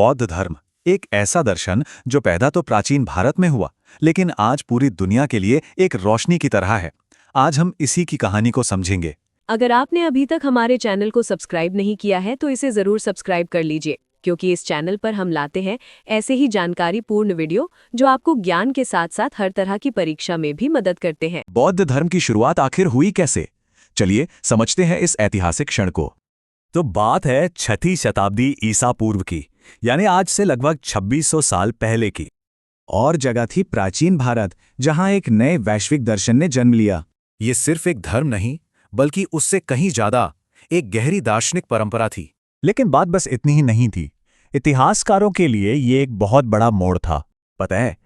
बौद्ध धर्म एक ऐसा दर्शन जो पैदा तो प्राचीन भारत में हुआ, लेकिन आज पूरी दुनिया के लिए एक रोशनी की तरह है। आज हम इसी की कहानी को समझेंगे। अगर आपने अभी तक हमारे चैनल को सब्सक्राइब नहीं किया है तो इसे ज़रूर सब्सक्राइब कर लीजिए, क्योंकि इस चैनल पर हम लाते हैं ऐसे ही जानकारी पूर्ण वीडियो जो आपको ज्ञान के साथ साथ हर तरह की परीक्षा में भी मदद करते हैं। बौद्ध धर्म की शुरुआत आखिर हुई कैसे? चलिए समझते हैं इस ऐतिहासिक क्षण को। तो बात है 6वीं शताब्दी ईसा पूर्व की, यानी आज से लगभग 2600 साल पहले की। और जगह थी प्राचीन भारत, जहां एक नए वैश्विक दर्शन ने जन्म लिया। ये सिर्फ एक धर्म नहीं, बल्कि उससे कहीं ज्यादा एक गहरी दार्शनिक परंपरा थी। लेकिन बात बस इतनी ही नहीं थी। इतिहासकारों के लिए ये एक बहुत बड़ा मोड़ था। पता है,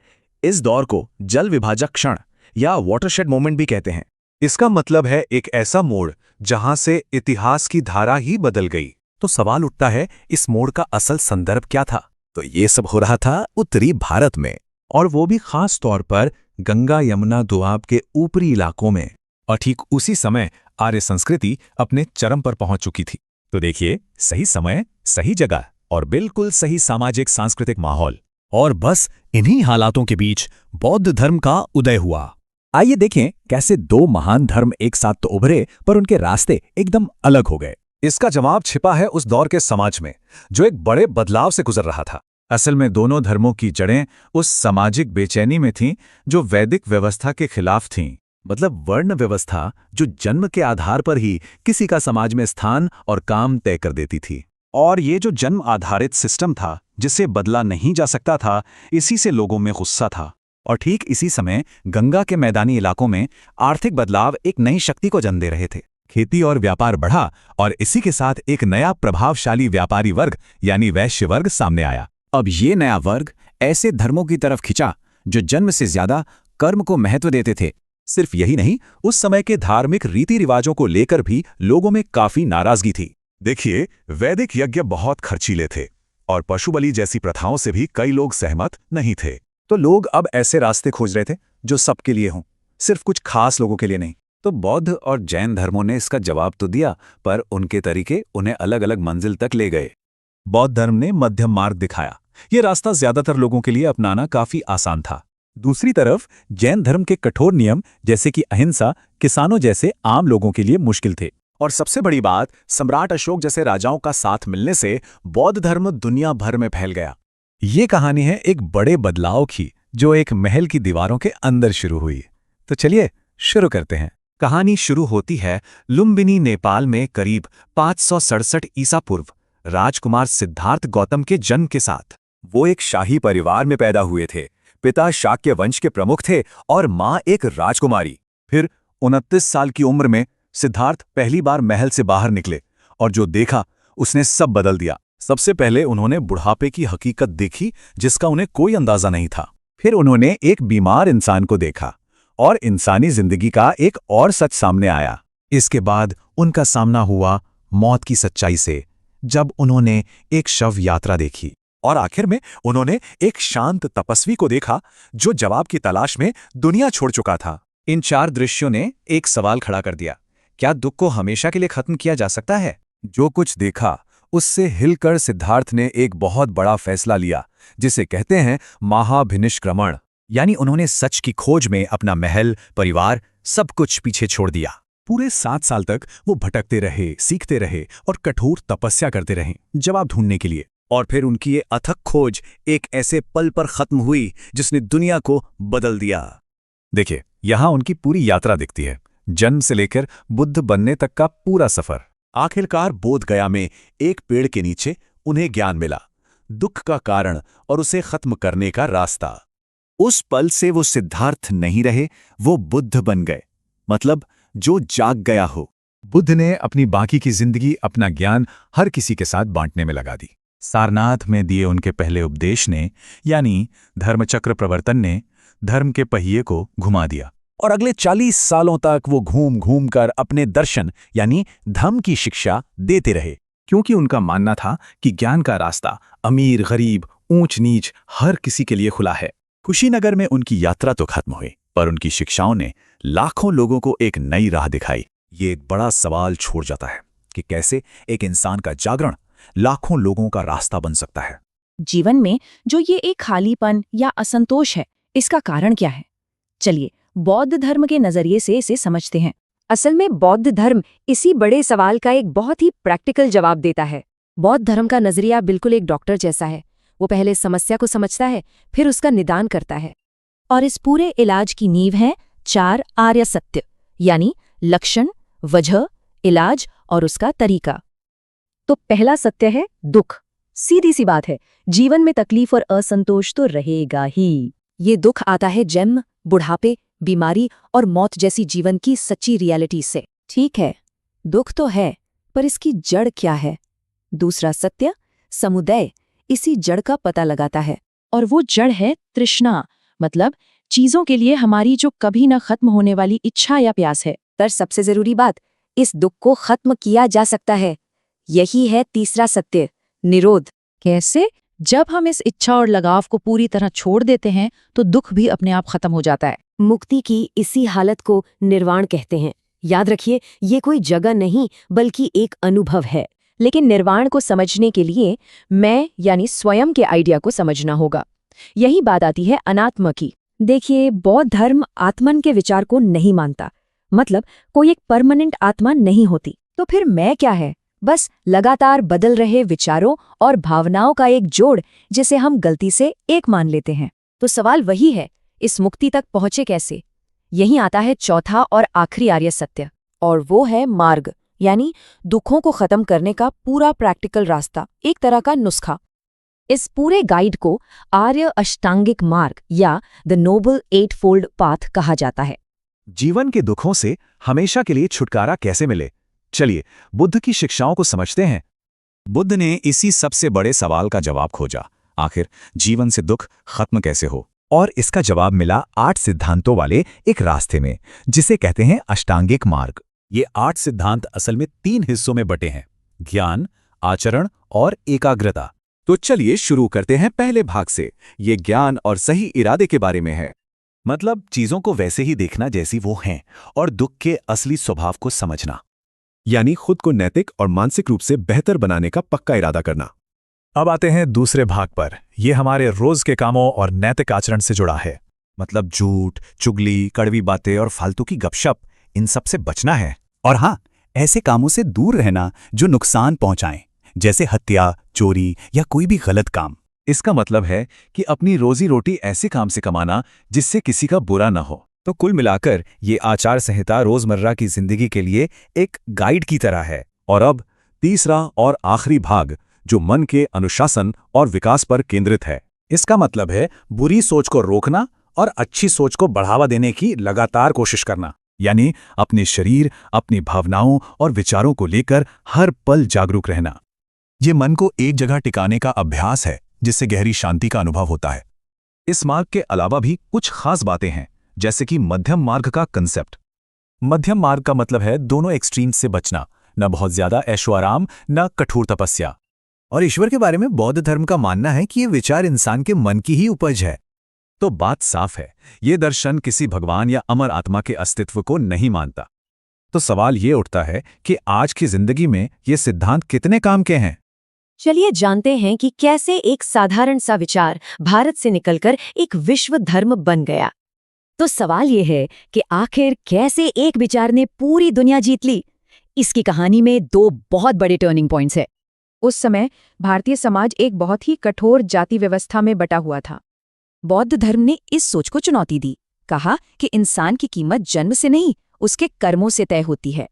इस दौर को जल विभाजक क्षण या वाटरशेड मोमेंट भी कहते हैं। इसका मतलब है एक ऐसा मोड़ जहां से इतिहास की धारा ही बदल गई। तो सवाल उठता है, इस मोड़ का असल संदर्भ क्या था? तो ये सब हो रहा था उत्तरी भारत में, और वो भी खास तौर पर गंगा यमुना दोआब के ऊपरी इलाकों में। और ठीक उसी समय आर्य संस्कृति अपने चरम पर पहुंच चुकी थी। तो देखिए, सही समय, सही जगह और बिल्कुल सही सामाजिक सांस्कृतिक माहौल। और बस इन्हीं हालातों के बीच बौद्ध धर्म का उदय हुआ। आइए देखें कैसे दो महान धर्म एक साथ तो उभरे, पर उनके रास्ते एकदम अलग हो गए। इसका जवाब छिपा है उस दौर के समाज में, जो एक बड़े बदलाव से गुजर रहा था। असल में दोनों धर्मों की जड़ें उस सामाजिक बेचैनी में थीं जो वैदिक व्यवस्था के खिलाफ थीं। मतलब वर्ण व्यवस्था जो जन्म के आधार पर ही किसी का समाज में स्थान और काम तय कर देती थी। और ये जो जन्म आधारित सिस्टम था, जिसे बदला नहीं जा सकता था, इसी से लोगों में गुस्सा था। और ठीक इसी समय गंगा के मैदानी इलाकों में आर्थिक बदलाव एक नई शक्ति को जन्म दे रहे थे। खेती और व्यापार बढ़ा, और इसी के साथ एक नया प्रभावशाली व्यापारी वर्ग यानी वैश्य वर्ग सामने आया। अब ये नया वर्ग ऐसे धर्मों की तरफ खिंचा जो जन्म से ज्यादा कर्म को महत्व देते थे। सिर्फ यही नहीं, उस समय के धार्मिक रीति रिवाजों को लेकर भी लोगों में काफी नाराजगी थी। देखिए, वैदिक यज्ञ बहुत खर्चीले थे, और पशु बलि जैसी प्रथाओं से भी कई लोग सहमत नहीं थे। तो लोग अब ऐसे रास्ते खोज रहे थे जो सबके लिए हों, सिर्फ कुछ खास लोगों के लिए नहीं। तो बौद्ध और जैन धर्मों ने इसका जवाब तो दिया, पर उनके तरीके उन्हें अलग अलग मंजिल तक ले गए। बौद्ध धर्म ने मध्यम मार्ग दिखाया। ये रास्ता ज्यादातर लोगों के लिए अपनाना काफी आसान था। दूसरी तरफ जैन धर्म के कठोर नियम, जैसे कि अहिंसा, किसानों जैसे आम लोगों के लिए मुश्किल थे। और सबसे बड़ी बात, सम्राट अशोक जैसे राजाओं का साथ मिलने से बौद्ध धर्म दुनिया भर में फैल गया। ये कहानी है एक बड़े बदलाव की, जो एक महल की दीवारों के अंदर शुरू हुई। तो चलिए शुरू करते हैं। कहानी शुरू होती है लुम्बिनी, नेपाल में करीब 567 ईसा पूर्व राजकुमार सिद्धार्थ गौतम के जन्म के साथ। वो एक शाही परिवार में पैदा हुए थे। पिता शाक्य वंश के प्रमुख थे और माँ एक राजकुमारी। फिर 29 साल की उम्र में सिद्धार्थ पहली बार महल से बाहर निकले, और जो देखा उसने सब बदल दिया। सबसे पहले उन्होंने बुढ़ापे की हकीकत देखी, जिसका उन्हें कोई अंदाजा नहीं था। फिर उन्होंने एक बीमार इंसान को देखा, और इंसानी जिंदगी का एक और सच सामने आया। इसके बाद उनका सामना हुआ मौत की सच्चाई से, जब उन्होंने एक शव यात्रा देखी। और आखिर में उन्होंने एक शांत तपस्वी को देखा जो जवाब की तलाश में दुनिया छोड़ चुका था। इन 4 दृश्यों ने एक सवाल खड़ा कर दिया, क्या दुख को हमेशा के लिए खत्म किया जा सकता है? जो कुछ देखा उससे हिलकर सिद्धार्थ ने एक बहुत बड़ा फैसला लिया, जिसे कहते हैं महाभिनिष्क्रमण। यानी उन्होंने सच की खोज में अपना महल, परिवार, सब कुछ पीछे छोड़ दिया। पूरे 7 साल तक वो भटकते रहे, सीखते रहे और कठोर तपस्या करते रहे जवाब ढूंढने के लिए। और फिर उनकी ये अथक खोज एक ऐसे पल पर खत्म हुई जिसने दुनिया को बदल दिया। देखिए, यहां उनकी पूरी यात्रा दिखती है, जन्म से लेकर बुद्ध बनने तक का पूरा सफर। आखिरकार बोध गया में एक पेड़ के नीचे उन्हें ज्ञान मिला, दुख का कारण और उसे खत्म करने का रास्ता। उस पल से वो सिद्धार्थ नहीं रहे, वो बुद्ध बन गए। मतलब जो जाग गया हो। बुद्ध ने अपनी बाकी की जिंदगी अपना ज्ञान हर किसी के साथ बांटने में लगा दी। सारनाथ में दिए उनके पहले उपदेश ने, यानी धर्मचक्र प्रवर्तन ने, धर्म के पहिए को घुमा दिया। और अगले 40 सालों तक वो घूम घूम कर अपने दर्शन यानी धम्म की शिक्षा देते रहे, क्योंकि उनका मानना था कि ज्ञान का रास्ता अमीर, गरीब, ऊंच नीच हर किसी के लिए खुला है। कुशीनगर में उनकी यात्रा तो खत्म हुई, पर उनकी शिक्षाओं ने लाखों लोगों को एक नई राह दिखाई। ये एक बड़ा सवाल छोड़ जाता है कि कैसे एक इंसान का जागरण लाखों लोगों का रास्ता बन सकता है। जीवन में जो ये एक खालीपन या असंतोष है, इसका कारण क्या है? चलिए बौद्ध धर्म के नजरिए से इसे समझते हैं। असल में बौद्ध धर्म इसी बड़े सवाल का एक बहुत ही प्रैक्टिकल जवाब देता है। बौद्ध धर्म का नजरिया बिल्कुल एक डॉक्टर जैसा है। वो पहले समस्या को समझता है, फिर उसका निदान करता है। और इस पूरे इलाज की नींव है 4 आर्य सत्य, यानी लक्षण, वजह, इलाज और उसका तरीका। तो पहला सत्य है दुख। सीधी सी बात है, जीवन में तकलीफ और असंतोष तो रहेगा ही। ये दुख आता है जन्म, बुढ़ापे, बीमारी और मौत जैसी जीवन की सच्ची रियलिटी से। ठीक है, दुख तो है, पर इसकी जड़ क्या है? दूसरा सत्य, समुदय, इसी जड़ का पता लगाता है। और वो जड़ है तृष्णा, मतलब चीजों के लिए हमारी जो कभी न खत्म होने वाली इच्छा या प्यास है। पर सबसे जरूरी बात, इस दुख को खत्म किया जा सकता है। यही है तीसरा सत्य, निरोध। कैसे? जब हम इस इच्छा और लगाव को पूरी तरह छोड़ देते हैं तो दुख भी अपने आप खत्म हो जाता है। मुक्ति की इसी हालत को निर्वाण कहते हैं। याद रखिए, ये कोई जगह नहीं बल्कि एक अनुभव है। लेकिन निर्वाण को समझने के लिए मैं यानी स्वयं के आइडिया को समझना होगा। यही बात आती है अनात्म की। देखिए, बौद्ध धर्म आत्मन के विचार को नहीं मानता। मतलब कोई एक परमानेंट आत्मा नहीं होती। तो फिर मैं क्या है? बस लगातार बदल रहे विचारों और भावनाओं का एक जोड़, जिसे हम गलती से एक मान लेते हैं। तो सवाल वही है, इस मुक्ति तक पहुंचे कैसे? यहीं आता है चौथा और आखिरी आर्य सत्य, और वो है मार्ग, यानी दुखों को खत्म करने का पूरा प्रैक्टिकल रास्ता, एक तरह का नुस्खा। इस पूरे गाइड को आर्य अष्टांगिक मार्ग या द नोबल 8-fold पाथ कहा जाता है। जीवन के दुखों से हमेशा के लिए छुटकारा कैसे मिले? चलिए बुद्ध की शिक्षाओं को समझते हैं। बुद्ध ने इसी सबसे बड़े सवाल का जवाब खोजा, आखिर जीवन से दुख खत्म कैसे हो? और इसका जवाब मिला 8 सिद्धांतों वाले एक रास्ते में, जिसे कहते हैं अष्टांगिक मार्ग। ये 8 सिद्धांत असल में 3 हिस्सों में बटे हैं, ज्ञान, आचरण और एकाग्रता। तो चलिए शुरू करते हैं पहले भाग से। ये ज्ञान और सही इरादे के बारे में है। मतलब चीजों को वैसे ही देखना जैसी वो हैं और दुख के असली स्वभाव को समझना, यानी खुद को नैतिक और मानसिक रूप से बेहतर बनाने का पक्का इरादा करना। अब आते हैं दूसरे भाग पर। यह हमारे रोज के कामों और नैतिक आचरण से जुड़ा है। मतलब झूठ, चुगली, कड़वी बातें और फालतू की गपशप, इन सब से बचना है। और हाँ, ऐसे कामों से दूर रहना जो नुकसान पहुंचाएं, जैसे हत्या, चोरी या कोई भी गलत काम। इसका मतलब है कि अपनी रोजी रोटी ऐसे काम से कमाना जिससे किसी का बुरा न हो। तो कुल मिलाकर ये आचार संहिता रोजमर्रा की जिंदगी के लिए एक गाइड की तरह है। और अब तीसरा और आखिरी भाग, जो मन के अनुशासन और विकास पर केंद्रित है। इसका मतलब है बुरी सोच को रोकना और अच्छी सोच को बढ़ावा देने की लगातार कोशिश करना। यानी अपने शरीर, अपनी भावनाओं और विचारों को लेकर हर पल जागरूक रहना। ये मन को एक जगह टिकाने का अभ्यास है, जिससे गहरी शांति का अनुभव होता है। इस मार्ग के अलावा भी कुछ खास बातें हैं, जैसे कि मध्यम मार्ग का कंसेप्ट। मध्यम मार्ग का मतलब है दोनों एक्सट्रीम्स से बचना, न बहुत ज्यादा ऐशो आराम, न कठोर तपस्या। और ईश्वर के बारे में बौद्ध धर्म का मानना है कि ये विचार इंसान के मन की ही उपज है। तो बात साफ है, ये दर्शन किसी भगवान या अमर आत्मा के अस्तित्व को नहीं मानता। तो सवाल ये उठता है कि आज की जिंदगी में ये सिद्धांत कितने काम के हैं? चलिए जानते हैं कि कैसे एक साधारण सा विचार भारत से निकलकर एक विश्व धर्म बन गया। तो सवाल ये है कि आखिर कैसे एक विचार ने पूरी दुनिया जीत ली। इसकी कहानी में 2 बहुत बड़े टर्निंग पॉइंट्स हैं। उस समय भारतीय समाज एक बहुत ही कठोर जाति व्यवस्था में बटा हुआ था। बौद्ध धर्म ने इस सोच को चुनौती दी, कहा कि इंसान की कीमत जन्म से नहीं, उसके कर्मों से तय होती है।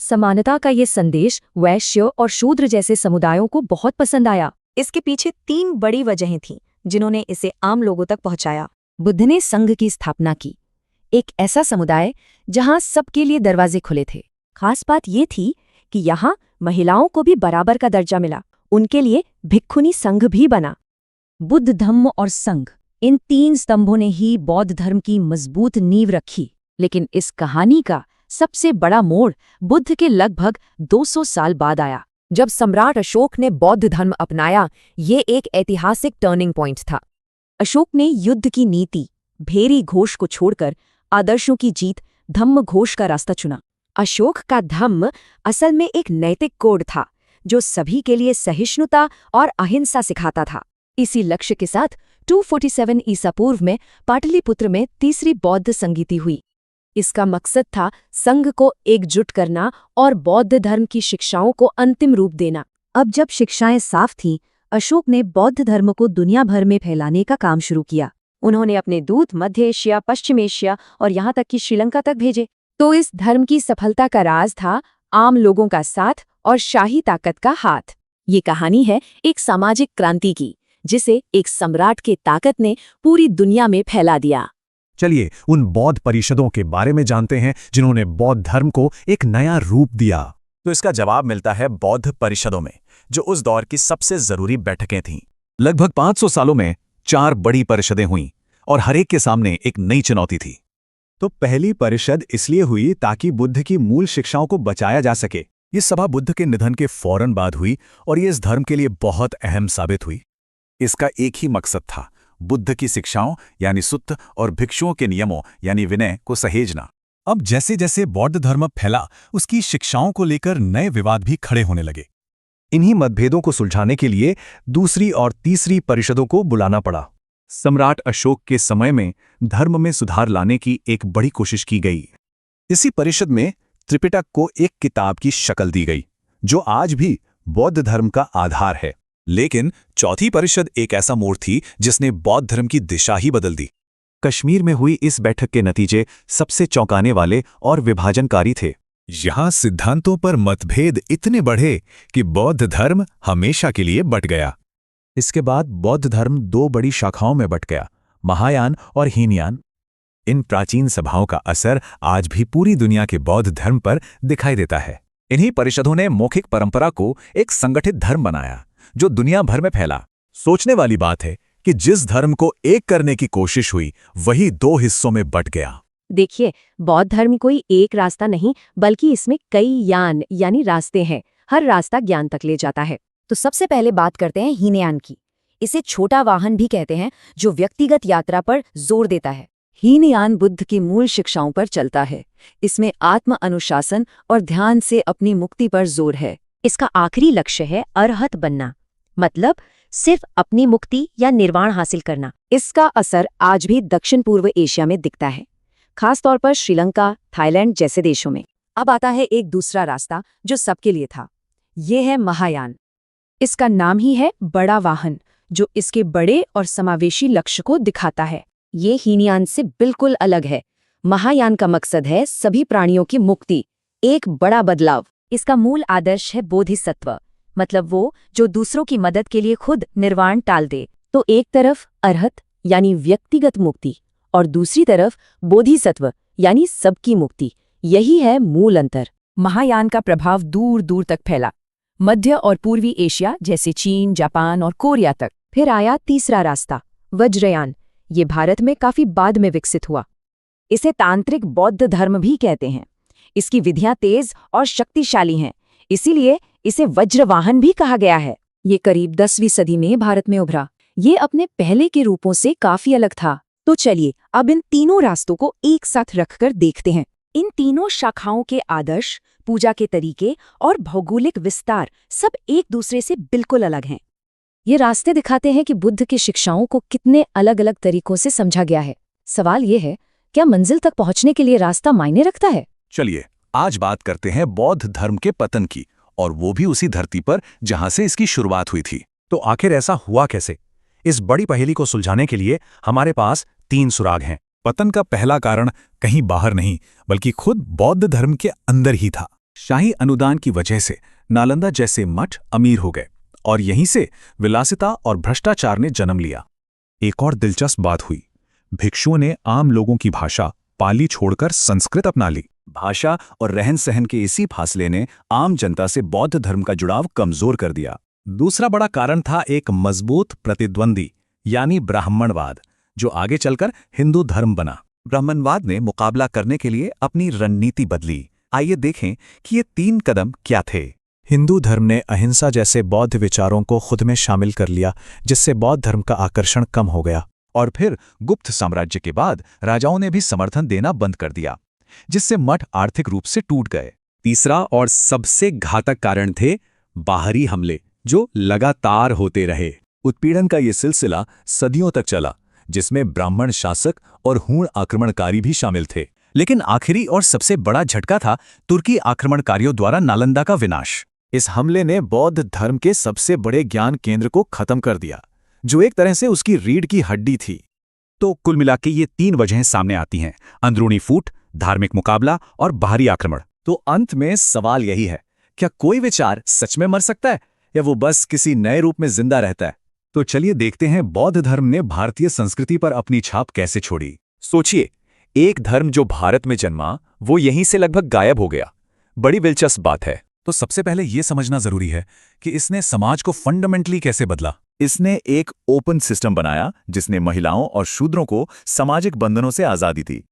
समानता का ये संदेश वैश्य और शूद्र जैसे समुदायों को बहुत पसंद आया। इसके पीछे 3 बड़ी वजहें थीं, जिन्होंने इसे आम लोगों तक पहुंचाया। बुद्ध ने संघ की स्थापना की, एक ऐसा समुदाय जहां सबके लिए दरवाजे खुले थे। खास बात ये थी कि यहाँ महिलाओं को भी बराबर का दर्जा मिला। उनके लिए भिक्षुनी संघ भी बना। बुद्ध धम्म और संघ, इन 3 स्तंभों ने ही बौद्ध धर्म की मजबूत नींव रखी। लेकिन इस कहानी का सबसे बड़ा मोड़ बुद्ध के लगभग 200 साल बाद आया, जब सम्राट अशोक ने बौद्ध धर्म अपनाया। ये एक ऐतिहासिक टर्निंग पॉइंट था। अशोक ने युद्ध की नीति, भेरी घोष को छोड़कर आदर्शों की जीत, धम्म घोष का रास्ता चुना। अशोक का धम्म असल में एक नैतिक कोड था, जो सभी के लिए सहिष्णुता और अहिंसा सिखाता था। इसी लक्ष्य के साथ 247 ईसा पूर्व में पाटलिपुत्र में तीसरी बौद्ध संगीति हुई। इसका मकसद था संघ को एकजुट करना और बौद्ध धर्म की शिक्षाओं को अंतिम रूप देना। अब जब शिक्षाएं साफ थीं, अशोक ने बौद्ध धर्म को दुनिया भर में फैलाने का काम शुरू किया। उन्होंने अपने दूत मध्य एशिया, पश्चिम एशिया और यहाँ तक कि श्रीलंका तक भेजे। तो इस धर्म की सफलता का राज था आम लोगों का साथ और शाही ताकत का हाथ। ये कहानी है एक सामाजिक क्रांति की, जिसे एक सम्राट के ताकत ने पूरी दुनिया में फैला दिया। चलिए उन बौद्ध परिषदों के बारे में जानते हैं जिन्होंने बौद्ध धर्म को एक नया रूप दिया। तो इसका जवाब मिलता है बौद्ध परिषदों में, जो उस दौर की सबसे जरूरी बैठकें थीं। लगभग 500 सालों में 4 बड़ी परिषदें हुईं और हर एक के सामने एक नई चुनौती थी। तो पहली परिषद इसलिए हुई ताकि बुद्ध की मूल शिक्षाओं को बचाया जा सके। ये सभा बुद्ध के निधन के फौरन बाद हुई और ये इस धर्म के लिए बहुत अहम साबित हुई। इसका एक ही मकसद था, बुद्ध की शिक्षाओं यानी सुत्त और भिक्षुओं के नियमों यानी विनय को सहेजना। अब जैसे जैसे बौद्ध धर्म फैला, उसकी शिक्षाओं को लेकर नए विवाद भी खड़े होने लगे। इन्हीं मतभेदों को सुलझाने के लिए दूसरी और तीसरी परिषदों को बुलाना पड़ा। सम्राट अशोक के समय में धर्म में सुधार लाने की एक बड़ी कोशिश की गई। इसी परिषद में त्रिपिटक को एक किताब की शक्ल दी गई, जो आज भी बौद्ध धर्म का आधार है। लेकिन चौथी परिषद एक ऐसा मोड़ थी जिसने बौद्ध धर्म की दिशा ही बदल दी। कश्मीर में हुई इस बैठक के नतीजे सबसे चौंकाने वाले और विभाजनकारी थे। यहाँ सिद्धांतों पर मतभेद इतने बढ़े कि बौद्ध धर्म हमेशा के लिए बंट गया। इसके बाद बौद्ध धर्म 2 बड़ी शाखाओं में बंट गया, महायान और हीनयान। इन प्राचीन सभाओं का असर आज भी पूरी दुनिया के बौद्ध धर्म पर दिखाई देता है। इन्हीं परिषदों ने मौखिक परंपरा को एक संगठित धर्म बनाया, जो दुनिया भर में फैला। सोचने वाली बात है कि जिस धर्म को एक करने की कोशिश हुई, वही 2 हिस्सों में बंट गया। देखिए, बौद्ध धर्म कोई एक रास्ता नहीं, बल्कि इसमें कई यान यानी रास्ते हैं। हर रास्ता ज्ञान तक ले जाता है। तो सबसे पहले बात करते हैं हीनयान की। इसे छोटा वाहन भी कहते हैं, जो व्यक्तिगत यात्रा पर जोर देता है। हीनयान बुद्ध की मूल शिक्षाओं पर चलता है। इसमें आत्म अनुशासन और ध्यान से अपनी मुक्ति पर जोर है। इसका आखिरी लक्ष्य है अरहत बनना, मतलब सिर्फ अपनी मुक्ति या निर्वाण हासिल करना। इसका असर आज भी दक्षिण पूर्व एशिया में दिखता है, खासतौर पर श्रीलंका, थाईलैंड जैसे देशों में। अब आता है एक दूसरा रास्ता जो सबके लिए था। ये है महायान। इसका नाम ही है बड़ा वाहन, जो इसके बड़े और समावेशी लक्ष्य को दिखाता है। ये हीनयान से बिल्कुल अलग है। महायान का मकसद है सभी प्राणियों की मुक्ति, एक बड़ा बदलाव। इसका मूल आदर्श है बोधिसत्व, मतलब वो जो दूसरों की मदद के लिए खुद निर्वाण टाल दे। तो एक तरफ अरहत यानी व्यक्तिगत मुक्ति और दूसरी तरफ बोधिसत्व यानी सबकी मुक्ति। यही है मूल अंतर। महायान का प्रभाव दूर दूर तक फैला, मध्य और पूर्वी एशिया जैसे चीन, जापान और कोरिया तक। फिर आया तीसरा रास्ता, वज्रयान। ये भारत में काफी बाद में विकसित हुआ। इसे तांत्रिक बौद्ध धर्म भी कहते हैं। इसकी विधियां तेज और शक्तिशाली हैं, इसीलिए इसे वज्रवाहन भी कहा गया है। ये करीब 10वीं सदी में भारत में उभरा। ये अपने पहले के रूपों से काफी अलग था। तो चलिए अब इन तीनों रास्तों को एक साथ रखकर देखते हैं। इन तीनों शाखाओं के आदर्श, पूजा के तरीके और भौगोलिक विस्तार सब एक दूसरे से बिल्कुल अलग हैं। ये रास्ते दिखाते हैं कि बुद्ध की शिक्षाओं को कितने अलग अलग तरीकों से समझा गया है। सवाल ये है, क्या मंजिल तक पहुंचने के लिए रास्ता मायने रखता है? चलिए आज बात करते हैं बौद्ध धर्म के पतन की, और वो भी उसी धरती पर जहां से इसकी शुरुआत हुई थी। तो आखिर ऐसा हुआ कैसे? इस बड़ी पहेली को सुलझाने के लिए हमारे पास 3 सुराग हैं। पतन का पहला कारण कहीं बाहर नहीं, बल्कि खुद बौद्ध धर्म के अंदर ही था। शाही अनुदान की वजह से नालंदा जैसे मठ अमीर हो गए और यहीं से विलासिता और भ्रष्टाचार ने जन्म लिया। एक और दिलचस्प बात हुई, भिक्षुओं ने आम लोगों की भाषा पाली छोड़कर संस्कृत अपना ली। भाषा और रहन सहन के इसी फासले ने आम जनता से बौद्ध धर्म का जुड़ाव कमजोर कर दिया। दूसरा बड़ा कारण था एक मजबूत प्रतिद्वंदी यानी ब्राह्मणवाद, जो आगे चलकर हिंदू धर्म बना। ब्राह्मणवाद ने मुकाबला करने के लिए अपनी रणनीति बदली। आइए देखें कि ये 3 कदम क्या थे। हिंदू धर्म ने अहिंसा जैसे बौद्ध विचारों को खुद में शामिल कर लिया, जिससे बौद्ध धर्म का आकर्षण कम हो गया। और फिर गुप्त साम्राज्य के बाद राजाओं ने भी समर्थन देना बंद कर दिया, जिससे मठ आर्थिक रूप से टूट गए। तीसरा और सबसे घातक कारण थे बाहरी हमले, जो लगातार होते रहे। उत्पीड़न का ये सिलसिला सदियों तक चला, जिसमें ब्राह्मण शासक और हूण आक्रमणकारी भी शामिल थे। लेकिन आखिरी और सबसे बड़ा झटका था तुर्की आक्रमणकारियों द्वारा नालंदा का विनाश। इस हमले ने बौद्ध धर्म के सबसे बड़े ज्ञान केंद्र को खत्म कर दिया, जो एक तरह से उसकी रीढ़ की हड्डी थी। तो कुल मिलाकर ये 3 वजहें सामने आती हैं: अंदरूनी फूट, धार्मिक मुकाबला और बाहरी आक्रमण। तो अंत में सवाल यही है, क्या कोई विचार सच में मर सकता है या वो बस किसी नए रूप में जिंदा रहता है? तो चलिए देखते हैं बौद्ध धर्म ने भारतीय संस्कृति पर अपनी छाप कैसे छोड़ी। सोचिए, एक धर्म जो भारत में जन्मा वो यहीं से लगभग गायब हो गया। बड़ी दिलचस्प बात है। तो सबसे पहले यह समझना जरूरी है कि इसने समाज को फंडामेंटली कैसे बदला। इसने एक ओपन सिस्टम बनाया जिसने महिलाओं और शूद्रों को सामाजिक बंधनों से आजादी दी।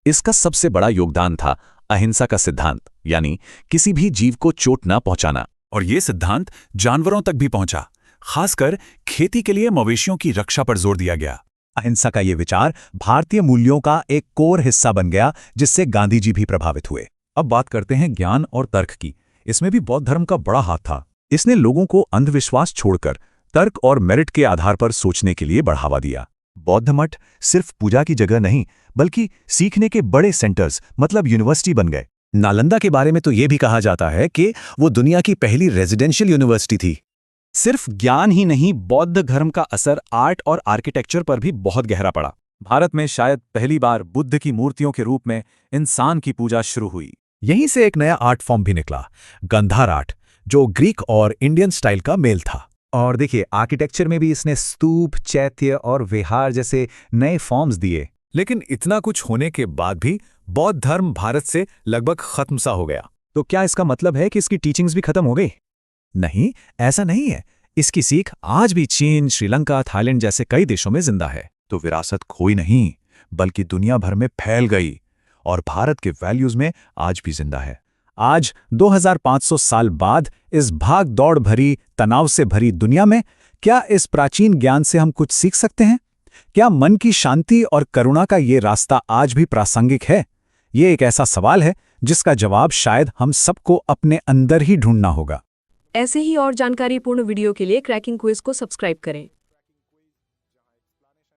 इसका सबसे बड़ा योगदान था अहिंसा का सिद्धांत, यानी किसी भी जीव को चोट न पहुंचाना। और यह सिद्धांत जानवरों तक भी पहुंचा। खासकर खेती के लिए मवेशियों की रक्षा पर जोर दिया गया। अहिंसा का ये विचार भारतीय मूल्यों का एक कोर हिस्सा बन गया, जिससे गांधी जी भी प्रभावित हुए। अब बात करते हैं ज्ञान और तर्क की। इसमें भी बौद्ध धर्म का बड़ा हाथ था। इसने लोगों को अंधविश्वास छोड़कर तर्क और मेरिट के आधार पर सोचने के लिए बढ़ावा दिया। बौद्ध मठ सिर्फ पूजा की जगह नहीं, बल्कि सीखने के बड़े सेंटर्स मतलब यूनिवर्सिटी बन गए। नालंदा के बारे में तो यह भी कहा जाता है कि वो दुनिया की पहली रेजिडेंशियल यूनिवर्सिटी थी। सिर्फ ज्ञान ही नहीं, बौद्ध धर्म का असर आर्ट और आर्किटेक्चर पर भी बहुत गहरा पड़ा। भारत में शायद पहली बार बुद्ध की मूर्तियों के रूप में इंसान की पूजा शुरू हुई। यहीं से एक नया आर्ट फॉर्म भी निकला, गंधार आर्ट, जो ग्रीक और इंडियन स्टाइल का मेल था। और देखिए, आर्किटेक्चर में भी इसने स्तूप, चैत्य और विहार जैसे नए फॉर्म्स दिए। लेकिन इतना कुछ होने के बाद भी बौद्ध धर्म भारत से लगभग खत्म सा हो गया। तो क्या इसका मतलब है कि इसकी टीचिंग्स भी खत्म हो गई? नहीं, ऐसा नहीं है। इसकी सीख आज भी चीन, श्रीलंका, थाईलैंड जैसे कई देशों में जिंदा है। तो विरासत खोई नहीं, बल्कि दुनिया भर में फैल गई और भारत के वैल्यूज में आज भी जिंदा है। आज 2500 साल बाद इस भाग दौड़ भरी, तनाव से भरी दुनिया में क्या इस प्राचीन ज्ञान से हम कुछ सीख सकते हैं? क्या मन की शांति और करुणा का ये रास्ता आज भी प्रासंगिक है? ये एक ऐसा सवाल है जिसका जवाब शायद हम सबको अपने अंदर ही ढूंढना होगा। ऐसे ही और जानकारीपूर्ण वीडियो के लिए क्रैकिंग क्विज को सब्सक्राइब करें।